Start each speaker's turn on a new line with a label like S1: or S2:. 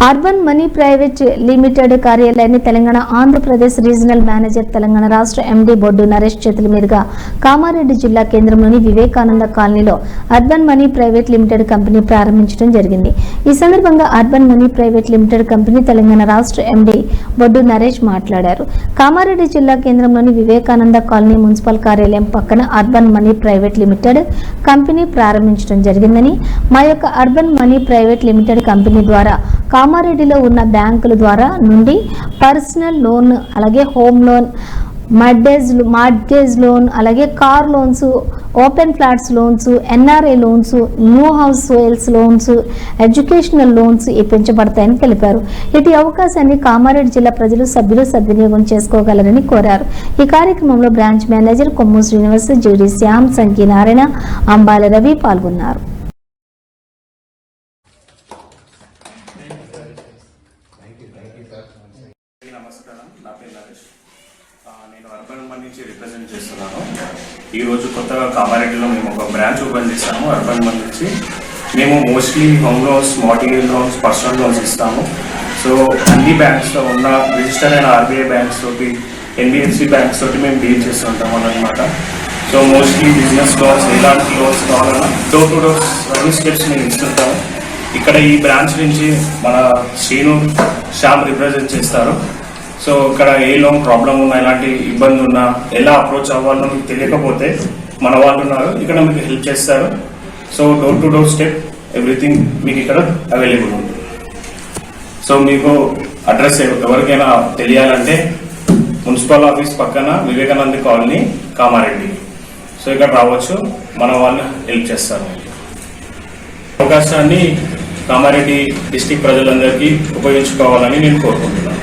S1: Urban money private limited కార్యాలయాన్ని Telangana Andhra Pradesh regional manager Telangana రాష్ట్ర MD బొడ్డు నరేష్ చేతుల మీదుగా కామారెడ్డి జిల్లా కేంద్రంలోని వివేకానంద కాలనీలో urban money private limited company ప్రారంభించడం జరిగింది. ఈ సందర్భంగా urban money private limited company Telangana రాష్ట్ర ఎండీ బొడ్డు నరేష్ మాట్లాడారు. కామారెడ్డి జిల్లా కేంద్రంలోని వివేకానంద కాలనీ మున్సిపల్ కార్యాలయం పక్కన urban money private limited company ప్రారంభించడం జరిగిందని, మా యొక్క urban money private limited company ద్వారా కామారెడ్డిలో ఉన్న బ్యాంకుల ద్వారా నుండి పర్సనల్ లోన్, అలాగే హోమ్ లోన్, మార్ట్గేజ్ లోన్, అలాగే car loans, open flats loans, NRI loans, new house sales loans, educational loans ఇప్పించబడతాయని తెలిపారు. ఇటు అవకాశాన్ని కామారెడ్డి జిల్లా ప్రజలు సభ్యులు సద్వినియోగం చేసుకోగలరని కోరారు. ఈ కార్యక్రమంలో బ్రాంచ్ మేనేజర్ కొమ్ము శ్రీనివాస్, జీడి శ్యామ్, సంకీ నారాయణ, అంబాల రవి పాల్గొన్నారు.
S2: నమస్కారం, నా పేరు నరేష్. నేను అర్బన్ మనీ నుంచి రిప్రజెంట్ చేస్తున్నాను. ఈరోజు కొత్తగా కామారెడ్డిలో మేము ఒక బ్రాంచ్ ఓపెన్ చేస్తాము. అర్బన్ మనీ నుంచి మేము mostly home loans, mortgage loans, personal loans ఇస్తాము. సో అన్ని బ్యాంక్స్లో ఉన్న రిజిస్టర్ అయిన ఆర్బీఐ బ్యాంక్స్ తోటి, ఎన్బిఎఫ్సి బ్యాంక్స్ తోటి మేము డీల్ చేస్తుంటాము అన్నమాట. సో మోస్ట్లీ బిజినెస్ లోన్స్, ఎలాంటి లోన్స్ కావాలన్నా door to door service steps మేము ఇస్తుంటాము. ఇక్కడ ఈ బ్రాంచ్ నుంచి మన శ్రీను, శ్యామ్ రిప్రజెంట్ చేస్తారు. సో ఇక్కడ ఏ లోన్ ప్రాబ్లం ఉన్నా, ఎలాంటి ఇబ్బంది ఉన్నా, ఎలా అప్రోచ్ అవ్వాలో మీకు తెలియకపోతే మన వాళ్ళు ఉన్నారు, ఇక్కడ మీకు హెల్ప్ చేస్తారు. So door to door step everything మీకు ఇక్కడ అవైలబుల్ ఉంది. సో మీకు అడ్రస్ ఎవరికైనా తెలియాలంటే మున్సిపల్ ఆఫీస్ పక్కన వివేకానంద కాలనీ, కామారెడ్డి. సో ఇక్కడ రావచ్చు, మన వాళ్ళు హెల్ప్ చేస్తారు. అవకాశాన్ని కామారెడ్డి డిస్ట్రిక్ట్ ప్రజలందరికీ ఉపయోగించుకోవాలని నేను కోరుకుంటున్నాను.